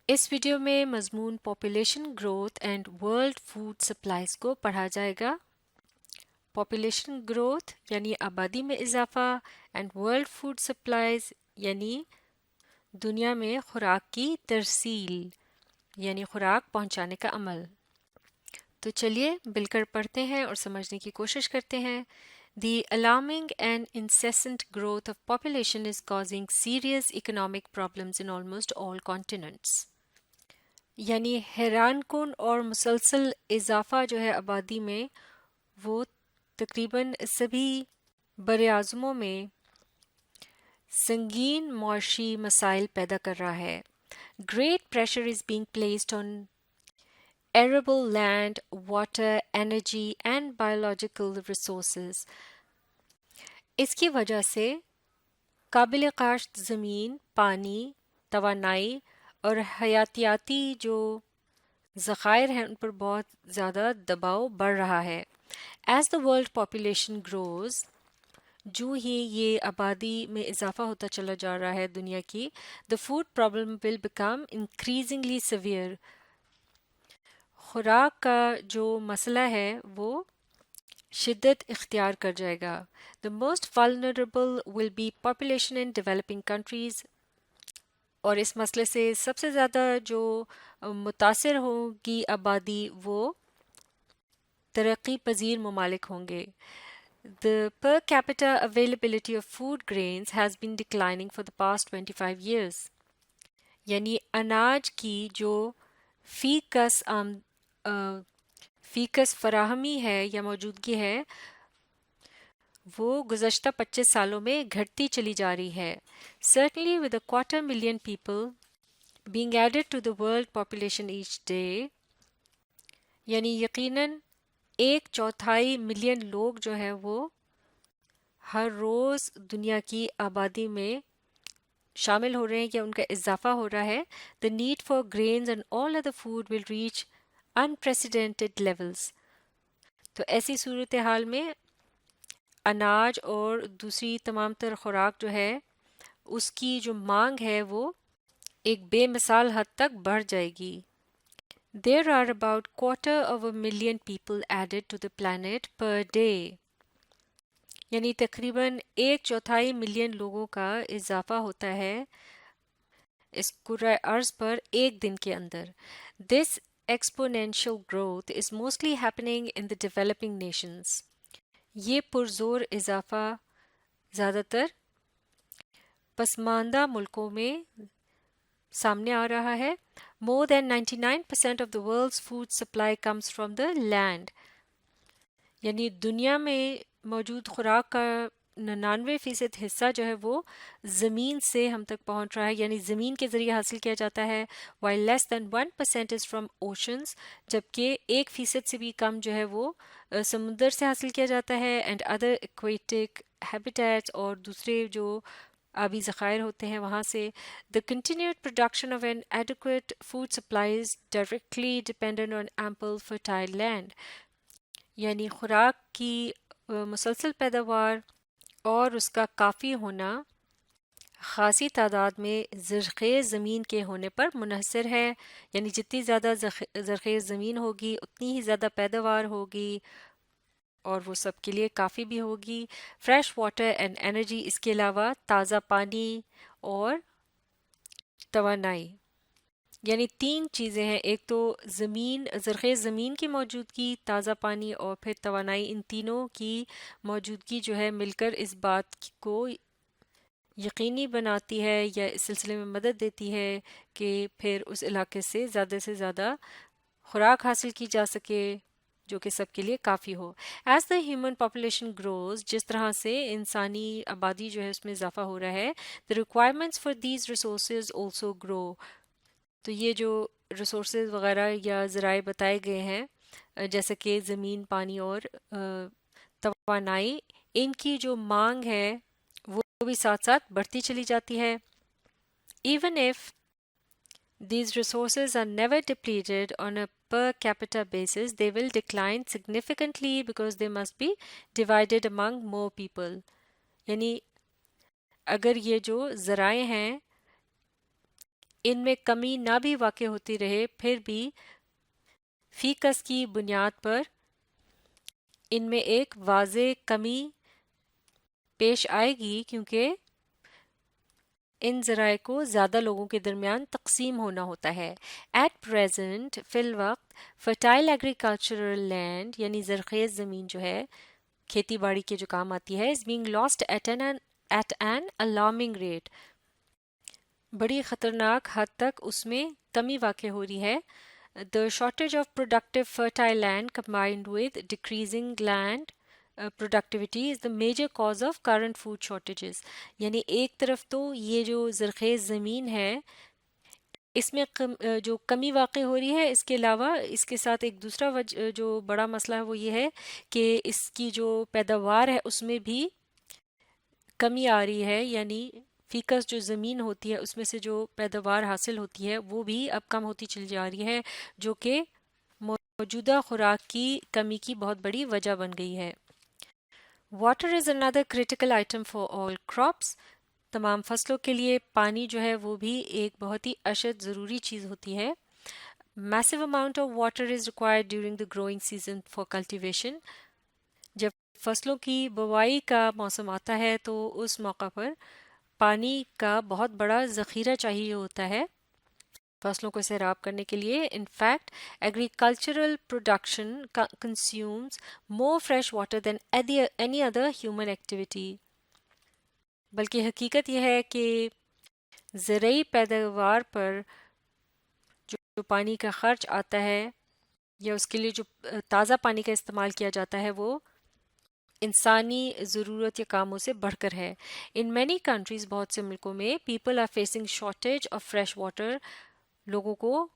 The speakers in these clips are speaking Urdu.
اس ویڈیو میں مضمون population growth and world food supplies کو پڑھا جائے گا۔ پاپولیشن گروتھ یعنی آبادی میں اضافہ اینڈ ورلڈ فوڈ سپلائز یعنی دنیا میں خوراک کی ترسیل یعنی خوراک پہنچانے کا عمل۔ تو چلیے مل کر پڑھتے ہیں اور سمجھنے کی کوشش کرتے ہیں۔ The alarming and incessant growth of population is causing serious economic problems in almost all continents۔ یعنی حیران کن اور مسلسل اضافہ جو ہے آبادی میں وہ تقریباً سبھی براعظموں میں سنگین معاشی مسائل پیدا کر رہا ہے۔ Great pressure is being placed on arable land, water, energy and biological resources۔ اس کی وجہ سے قابل کاشت زمین، پانی، توانائی اور حیاتیاتی جو ذخائر ہیں ان پر بہت زیادہ دباؤ بڑھ رہا ہے۔ As the world population grows، جو ہی یہ آبادی میں اضافہ ہوتا چلا جا رہا ہے دنیا کی، the food problem will become increasingly severe۔ خوراک کا جو مسئلہ ہے وہ شدت اختیار کر جائے گا۔ The most vulnerable will be population in developing countries۔ اور اس مسئلے سے سب سے زیادہ جو متاثر ہوگی آبادی وہ ترقی پذیر ممالک ہوں گے۔ The per capita availability of food grains has been declining for the past 25 years۔ یعنی اناج کی جو فی کس فراہمی ہے یا موجودگی ہے وہ گزشتہ 25 سالوں میں گھٹتی چلی جا رہی ہے۔ Certainly with a 250,000 people being added to the world population each day، یعنی یقیناً 1/4 ملین لوگ جو ہے وہ ہر روز دنیا کی آبادی میں شامل ہو رہے ہیں یا ان کا اضافہ ہو رہا ہے۔ The need for grains and all other food will reach unprecedented levels۔ تو ایسی صورتحال میں اناج اور دوسری تمام تر خوراک جو ہے اس کی جو مانگ ہے وہ ایک بے مثال حد تک بڑھ جائے گی۔ There are about 250,000 people added to the planet per day۔ یعنی تقریباً 1/4 ملین لوگوں کا اضافہ ہوتا ہے اس کرۂ ارض پر ایک دن کے اندر۔ This exponential growth is mostly happening in the developing nations۔ یہ پرزور اضافہ زیادہ تر پسماندہ ملکوں میں سامنے آ رہا ہے۔ More than 99% of the world's food supply comes from the land۔ یعنی دنیا میں موجود خوراک کا 99% حصہ جو ہے وہ زمین سے ہم تک پہنچ رہا ہے، یعنی زمین کے ذریعے حاصل کیا جاتا ہے۔ while less than 1% is from oceans، جبکہ 1% سے بھی کم جو ہے وہ سمندر سے حاصل کیا جاتا ہے۔ and other aquatic habitats، اور دوسرے جو آبی ذخائر ہوتے ہیں وہاں سے۔ the continued production of an adequate food supply is directly dependent on ample fertile land۔ یعنی خوراک کی مسلسل پیداوار اور اس کا کافی ہونا خاصی تعداد میں زرخیز زمین کے ہونے پر منحصر ہے۔ یعنی جتنی زیادہ زرخیز زمین ہوگی اتنی ہی زیادہ پیداوار ہوگی اور وہ سب کے لیے کافی بھی ہوگی۔ فریش واٹر اینڈ انرجی، اس کے علاوہ تازہ پانی اور توانائی، یعنی 3 چیزیں ہیں، ایک تو زمین، زرخیز زمین کی موجودگی، تازہ پانی اور پھر توانائی۔ ان تینوں کی موجودگی جو ہے مل کر اس بات کو یقینی بناتی ہے یا اس سلسلے میں مدد دیتی ہے کہ پھر اس علاقے سے زیادہ خوراک حاصل کی جا سکے جو کہ سب کے لیے کافی ہو۔ As the human population grows, جس طرح سے انسانی آبادی جو ہے اس میں اضافہ ہو رہا ہے، the requirements for these resources also grow۔ تو یہ جو ریسورسز وغیرہ یا ذرائع بتائے گئے ہیں جیسے کہ زمین، پانی اور توانائی، ان کی جو مانگ ہے وہ بھی ساتھ ساتھ بڑھتی چلی جاتی ہے۔ Even if these resources are never depleted on a per capita basis, they will decline significantly because they must be divided among more people۔ یعنی اگر یہ جو ذرائع ہیں ان میں کمی نہ بھی واقع ہوتی رہے پھر بھی فیکس کی بنیاد پر ان میں ایک واضح کمی پیش آئے گی کیونکہ ان ذرائع کو زیادہ لوگوں کے درمیان تقسیم ہونا ہوتا ہے. ایٹ پریزنٹ فی الوقت فرٹائل ایگریکلچرل لینڈ یعنی زرخیز زمین جو ہے کھیتی باڑی کے جو کام آتی ہے is being lost at an alarming rate. بڑی خطرناک حد تک اس میں کمی واقع ہو رہی ہے. The shortage of productive fertile land combined with decreasing land productivity is the major cause of current food shortages. یعنی ایک طرف تو یہ جو زرخیز زمین ہے اس میں جو کمی واقع ہو رہی ہے، اس کے علاوہ اس کے ساتھ ایک دوسرا جو بڑا مسئلہ ہے وہ یہ ہے کہ اس کی جو پیداوار ہے اس میں بھی کمی آ رہی ہے. یعنی فیکس جو زمین ہوتی ہے اس میں سے جو پیداوار حاصل ہوتی ہے وہ بھی اب کم ہوتی چلی جا رہی ہے جو کہ موجودہ خوراک کی کمی کی بہت بڑی وجہ بن گئی ہے. Water is another critical item for all crops. تمام فصلوں کے لیے پانی جو ہے وہ بھی ایک بہت ہی اشد ضروری چیز ہوتی ہے. Massive amount of water is required during the growing season for cultivation. جب فصلوں کی بوائی کا موسم آتا ہے تو اس موقع پر پانی کا بہت بڑا ذخیرہ چاہیے ہوتا ہے فصلوں کو سیراب کرنے کے لیے. In fact agricultural production consumes more fresh water than any other human activity. بلکہ حقیقت یہ ہے کہ زرعی پیداوار پر جو پانی کا خرچ آتا ہے یا اس کے لیے جو تازہ پانی کا استعمال کیا جاتا ہے وہ انسانی ضرورت یا کاموں سے بڑھ کر ہے. ان مینی کنٹریز بہت سے ملکوں میں people are facing shortage of fresh water. لوگوں کو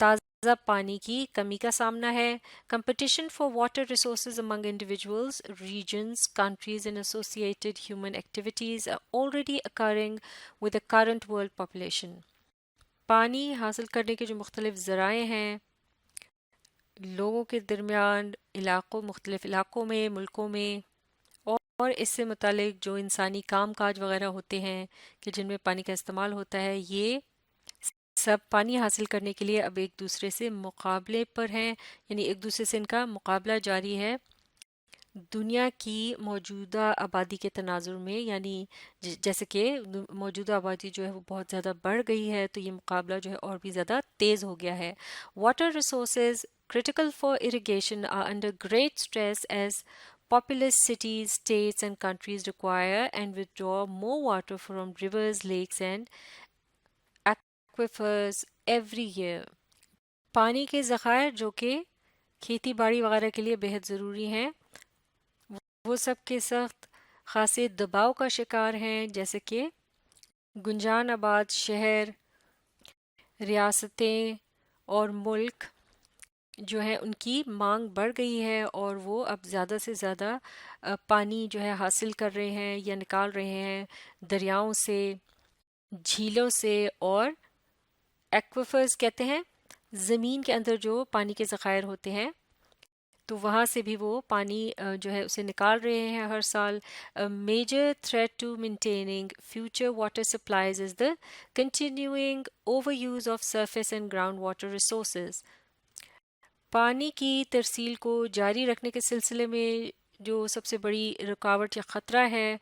تازہ پانی کی کمی کا سامنا ہے. Competition for water resources among individuals regions countries and associated human activities are already occurring with the current world population. پانی حاصل کرنے کے جو مختلف ذرائع ہیں لوگوں کے درمیان مختلف علاقوں میں ملکوں میں اور اس سے متعلق جو انسانی کام کاج وغیرہ ہوتے ہیں کہ جن میں پانی کا استعمال ہوتا ہے یہ سب پانی حاصل کرنے کے لیے اب ایک دوسرے سے مقابلے پر ہیں. یعنی ایک دوسرے سے ان کا مقابلہ جاری ہے دنیا کی موجودہ آبادی کے تناظر میں. یعنی جیسے کہ موجودہ آبادی جو ہے وہ بہت زیادہ بڑھ گئی ہے تو یہ مقابلہ جو ہے اور بھی زیادہ تیز ہو گیا ہے. Water resources critical for irrigation are under great stress as populous cities, states and countries require and withdraw more water from rivers, lakes and aquifers every year. پانی کے ذخائر جو کہ کھیتی باڑی وغیرہ کے لیے بہت ضروری ہیں وہ سب کے سخت خاصے دباؤ کا شکار ہیں. جیسے کہ گنجان آباد شہر، ریاستیں اور ملک جو ہے ان کی مانگ بڑھ گئی ہے اور وہ اب زیادہ سے زیادہ پانی جو ہے حاصل کر رہے ہیں یا نکال رہے ہیں دریاؤں سے، جھیلوں سے اور ایکویفرز کہتے ہیں زمین کے اندر جو پانی کے ذخائر ہوتے ہیں تو وہاں سے بھی وہ پانی جو ہے اسے نکال رہے ہیں ہر سال. Major threat to maintaining future water supplies is the continuing overuse of surface and ground water resources. پانی کی ترسیل کو جاری رکھنے کے سلسلے میں جو سب سے بڑی رکاوٹ یا خطرہ ہے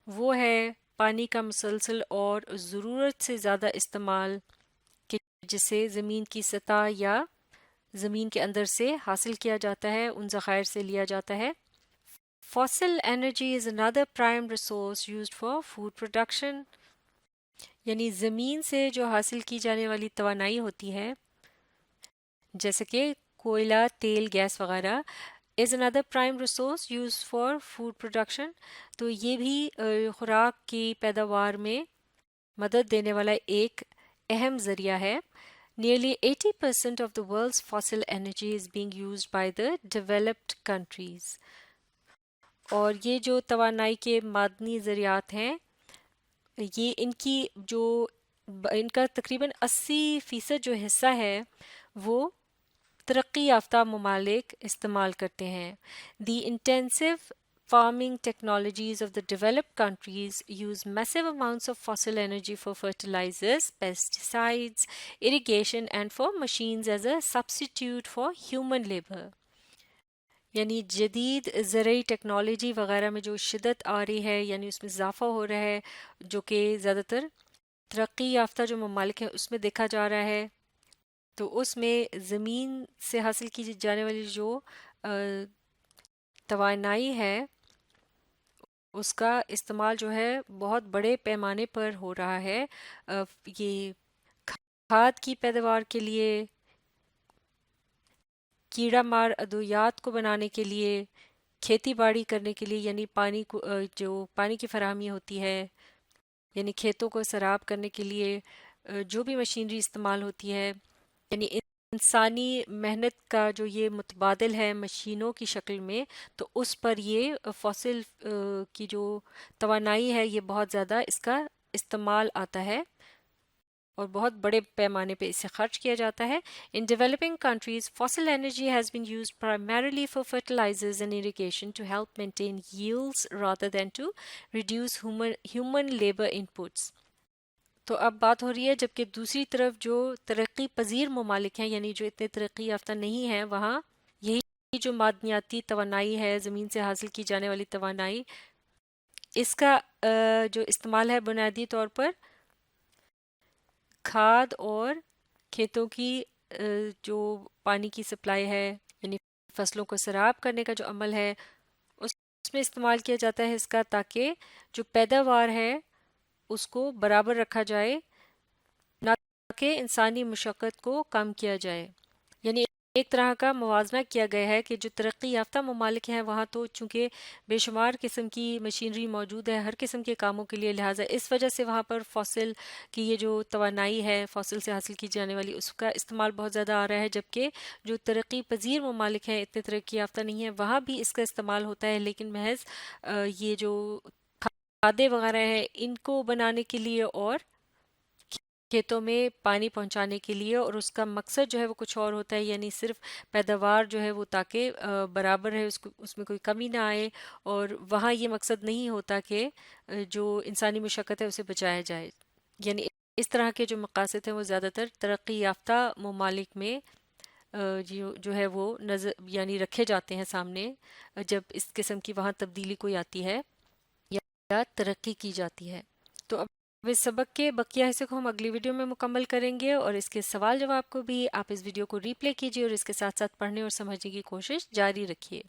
وہ ہے پانی کا مسلسل اور ضرورت سے زیادہ استعمال کہ جسے زمین کی سطح یا زمین کے اندر سے حاصل کیا جاتا ہے، ان ذخائر سے لیا جاتا ہے. Fossil energy is another prime resource used for food production. یعنی زمین سے جو حاصل کی جانے والی توانائی ہوتی ہے جیسے کہ کوئلہ، تیل، گیس وغیرہ is another prime resource used for food production. تو یہ بھی خوراک کی پیداوار میں مدد دینے والا ایک اہم ذریعہ ہے. Nearly 80% of the world's fossil energy is being used by the developed countries. اور یہ جو توانائی کے معدنی ذریعات ہیں یہ ان کا تقریباً 80% جو حصہ ہے وہ ترقی یافتہ ممالک استعمال کرتے ہیں. The intensive farming technologies of the developed countries use massive amounts of fossil energy for fertilizers, pesticides, irrigation, and for machines as a substitute for human labor. یعنی جدید زرعی ٹیکنالوجی وغیرہ میں جو شدت آ رہی ہے، یعنی اس میں اضافہ ہو رہا ہے، جو کہ زیادہ تر ترقی یافتہ جو ممالک ہیں اس میں دیکھا جا رہا ہے، تو اس میں زمین سے حاصل کی جانے والی جو توانائی ہے اس کا استعمال جو ہے بہت بڑے پیمانے پر ہو رہا ہے، یہ کھاد کی پیداوار کے لیے، کیڑا مار ادویات کو بنانے کے لیے، کھیتی باڑی کرنے کے لیے، یعنی پانی کو جو پانی کی فراہمی ہوتی ہے، یعنی کھیتوں کو سیراب کرنے کے لیے جو بھی مشینری استعمال ہوتی ہے، یعنی انسانی محنت کا جو یہ متبادل ہے مشینوں کی شکل میں، تو اس پر یہ فوسل کی جو توانائی ہے یہ بہت زیادہ اس کا استعمال آتا ہے اور بہت بڑے پیمانے پہ اسے خرچ کیا جاتا ہے. In developing countries, fossil energy has been used primarily for fertilizers and irrigation to help maintain yields rather than to reduce human labor inputs. تو اب بات ہو رہی ہے جبکہ دوسری طرف جو ترقی پذیر ممالک ہیں، یعنی جو اتنے ترقی یافتہ نہیں ہیں، وہاں یہی جو معدنیاتی توانائی ہے، زمین سے حاصل کی جانے والی توانائی، اس کا جو استعمال ہے بنیادی طور پر کھاد اور کھیتوں کی جو پانی کی سپلائی ہے، یعنی فصلوں کو سیراب کرنے کا جو عمل ہے اس میں استعمال کیا جاتا ہے اس کا، تاکہ جو پیداوار ہے اس کو برابر رکھا جائے، نہ کہ انسانی مشقت کو کم کیا جائے. یعنی ایک طرح کا موازنہ کیا گیا ہے کہ جو ترقی یافتہ ممالک ہیں وہاں تو چونکہ بے شمار قسم کی مشینری موجود ہے ہر قسم کے کاموں کے لیے، لہٰذا اس وجہ سے وہاں پر فوسل کی یہ جو توانائی ہے فوسل سے حاصل کی جانے والی اس کا استعمال بہت زیادہ آ رہا ہے، جبکہ جو ترقی پذیر ممالک ہیں اتنے ترقی یافتہ نہیں ہیں وہاں بھی اس کا استعمال ہوتا ہے، لیکن محض یہ جو کھادیں وغیرہ ہیں ان کو بنانے کے لیے اور کھیتوں میں پانی پہنچانے کے لیے، اور اس کا مقصد جو ہے وہ کچھ اور ہوتا ہے، یعنی صرف پیداوار جو ہے وہ تاکہ برابر ہے، اس میں کوئی کمی نہ آئے، اور وہاں یہ مقصد نہیں ہوتا کہ جو انسانی مشقت ہے اسے بچایا جائے. یعنی اس طرح کے جو مقاصد ہیں وہ زیادہ تر ترقی یافتہ ممالک میں جو ہے وہ نظر یعنی رکھے جاتے ہیں سامنے جب اس قسم کی وہاں تبدیلی کوئی آتی ہے یا ترقی کی جاتی ہے. تو اب اس سبق کے بقیہ حصے کو ہم اگلی ویڈیو میں مکمل کریں گے، اور اس کے سوال جواب کو بھی آپ اس ویڈیو کو ری پلے کیجیے اور اس کے ساتھ ساتھ پڑھنے اور سمجھنے کی کوشش جاری رکھیے.